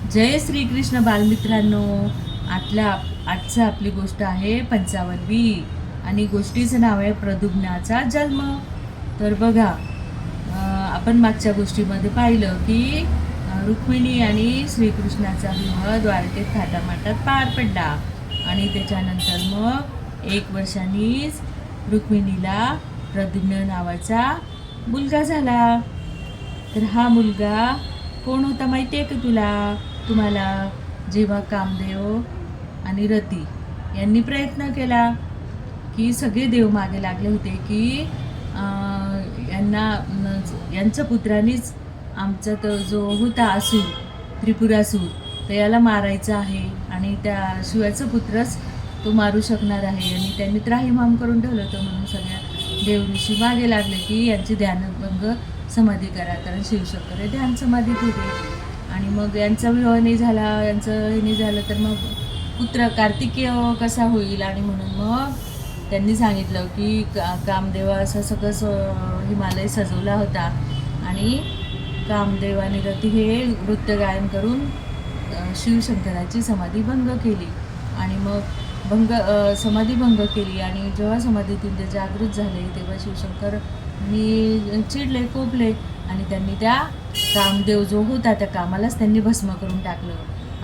जय श्रीकृष्ण बालमित्रांनो. आजचा आपली गोष्ट आहे 55वी आणि गोष्टीचं नाव आहे प्रद्युम्नाचा जन्म. तर बघा, आपण मागच्या गोष्टीमध्ये पाहिलं की रुक्मिणी आणि श्रीकृष्णाचा विवाह द्वारकेत थाटामाटात पार पडला आणि त्याच्यानंतर मग 1 वर्षांनीच रुक्मिणीला प्रद्युम्न नावाचा मुलगा झाला. तर हा मुलगा कोण होता माहिती आहे का तुम्हाला? जेव्हा कामदेव आणि रती यांनी प्रयत्न केला की सगळे देव मागे लागले होते की यांच्या पुत्रांनीच आमचा तो जो होता असुर, त्रिपुरासूर, तर याला मारायचा आहे आणि त्या शिवाचा पुत्रच तो मारू शकणार आहे. आणि त्यांनी त्राहिमाम करून ठेवलं होतं. म्हणून सगळ्या देवऋषी मागे लागले की यांची ध्यानभंग समाधी करा, कारण शिवशंकर हे ध्यान समाधीत होते. आणि मग यांचा विवाह नाही झाला, यांचं हे नाही झालं, तर मग पुत्र कार्तिकेय कसा होईल? आणि म्हणून मग त्यांनी सांगितलं की कामदेवा असं सगळं हिमालय सजवला होता आणि कामदेव आणि रती हे नृत्य गायन करून शिवशंकराची समाधी भंग केली. आणि मग समाधी भंग केली आणि जेव्हा समाधीतून ते जागृत झाले तेव्हा शिवशंकर चिडले, कोपले आणि त्यांनी त्या कामदेव जो होता त्या कामालाच त्यांनी भस्म करून टाकलं.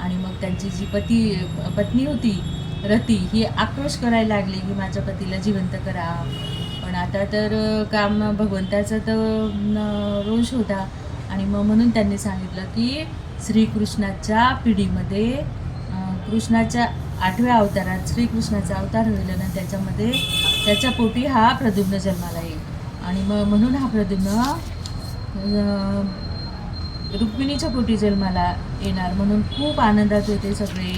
आणि मग त्यांची जी पत्नी होती रती ही आक्रोश करायला लागली की माझ्या पतीला जिवंत करा. पण आता तर काम भगवंताचा तर रोष होता. आणि मग म्हणून त्यांनी सांगितलं की श्रीकृष्णाच्या पिढीमध्ये कृष्णाच्या 8व्या अवतारात श्रीकृष्णाचा अवतार होईल आणि त्याच्यामध्ये त्याच्या पोटी हा प्रद्युम्न जन्माला येईल. आणि मग म्हणून हा प्रद्युम्न रुक्मिणीच्या पोटी जन्माला येणार म्हणून खूप आनंदात होते सगळे.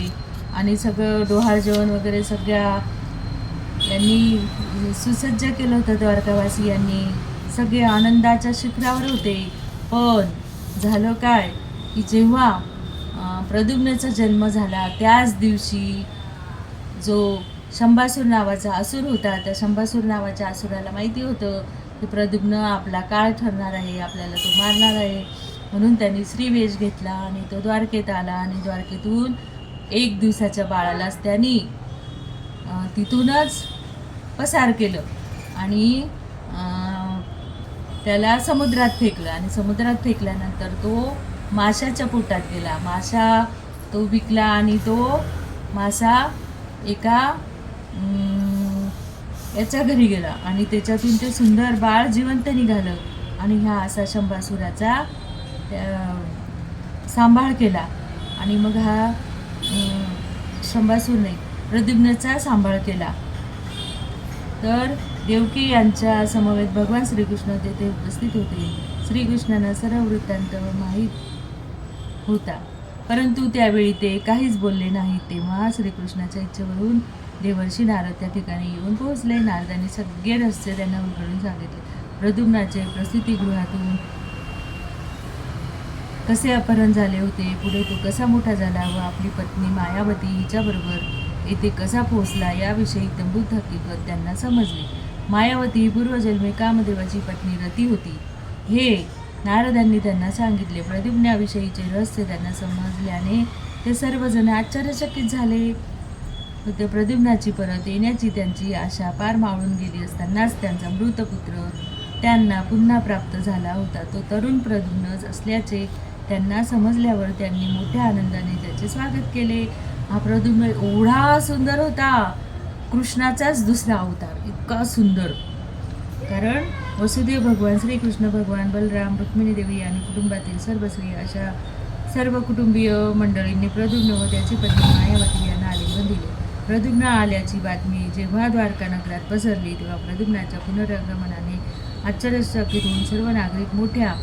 आणि सगळं डोहाळ जेवण वगैरे सगळ्या यांनी सुसज्ज केलं होतं. द्वारकावासी यांनी सगळे आनंदाच्या शिखरावर होते. पण झालं काय की जेव्हा प्रद्युम्नाचा जन्म झाला त्याच दिवशी जो शंभासूर नावाचा असुर होता, त्या शंभासूर नावाच्या असुराला माहिती होतं की प्रद्युम्न आपला काळ ठरणार आहे, आपल्याला तो मारणार आहे. म्हणून त्यांनी श्रीवेश घेतला आणि तो द्वारकेत आला आणि द्वारकेतून 1 दिवसाच्या बाळालाच त्यांनी तिथूनच पसार केलं आणि त्याला समुद्रात फेकलं. आणि समुद्रात फेकल्यानंतर तो माशाच्या पोटात गेला. मासा तो विकला आणि तो मासा एका याच्या घरी गेला आणि त्याच्यातून ते सुंदर बाळ जिवंत निघालं. आणि हा असा शंभासुराचा सांभाळ केला. आणि मग हा शंभासूर नाही, प्रद्युम्नाचा सांभाळ केला. तर देवकी यांच्या समवेत भगवान श्रीकृष्ण तेथे उपस्थित होते. श्रीकृष्णांना सर्व वृत्तांत माहीत होता, परंतु त्यावेळी ते काहीच बोलले नाहीत. तेव्हा श्रीकृष्णाच्या इच्छेवरून देवर्षी नारद त्या ठिकाणी येऊन पोहोचले. नारदांनी सगळे रहस्य त्यांना उलगडून सांगितले. प्रद्युम्नाचे प्रसूतिगृहातून कसे अपहरण झाले होते, पुढे तो कसा मोठा झाला व आपली पत्नी मायावती हिच्याबरोबर येथे कसा पोहोचला याविषयी तंबूत हकीकत त्यांना समजली. मायावती ही पूर्वजन्मी कामदेवाची पत्नी रती होती हे नारदांनी त्यांना सांगितले. प्रद्युम्नाविषयीचे रहस्य त्यांना समजल्याने ते सर्वजण आश्चर्यचकित झाले होते. प्रद्युम्नाची परत येण्याची त्यांची आशा पार मावळून गेली असतानाच त्यांचा मृत पुत्र त्यांना पुन्हा प्राप्त झाला होता. तो तरुण प्रद्युम्नच असल्याचे त्यांना समजल्यावर त्यांनी मोठ्या आनंदाने त्याचे स्वागत केले. हा प्रद्युम्न एवढा सुंदर होता, कृष्णाचाच दुसरा अवतार, इतका सुंदर. कारण वसुदेव भगवान, श्रीकृष्ण भगवान, बलराम, रुक्मिणी देवी आणि कुटुंबातील सर्व स्त्री अशा सर्व कुटुंबीय मंडळींनी प्रद्युम्न व त्याची पत्नी मायावती यांना आलिंगन दिले. प्रद्युम्न आल्याची बातमी जेव्हा द्वारका नगरात पसरली तेव्हा प्रद्युम्नाच्या पुनरागमनाने आश्चर्यचकित होऊन सर्व नागरिक मोठ्या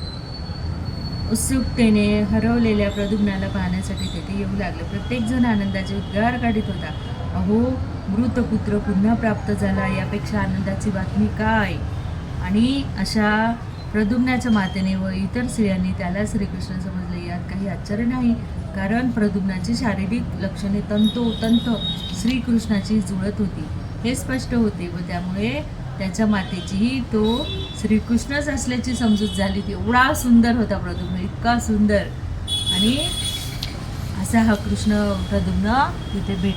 उत्सुकतेने हरवलेल्या प्रद्युम्नाला पाहण्यासाठी तेथे येऊ लागले. प्रत्येकजण आनंदाचे उद्गार काढीत होता. अहो, मृतपुत्र पुन्हा प्राप्त झाला, यापेक्षा आनंदाची बातमी काय? आणि अशा प्रद्युम्नाच्या मातेने व इतर स्त्रियांनी त्याला श्रीकृष्ण समजले यात काही आश्चर्य नाही, कारण प्रद्युम्नाची शारीरिक लक्षणे तंतोतंत श्रीकृष्णाची जुळत होती हे स्पष्ट होते व त्यामुळे त्याच्या मातेचीही तो श्रीकृष्णच असल्याची समजूत झाली. ती एवढा सुंदर होता प्रद्युम्न, इतका सुंदर. आणि असा हा कृष्ण प्रद्युम्न तिथे भेट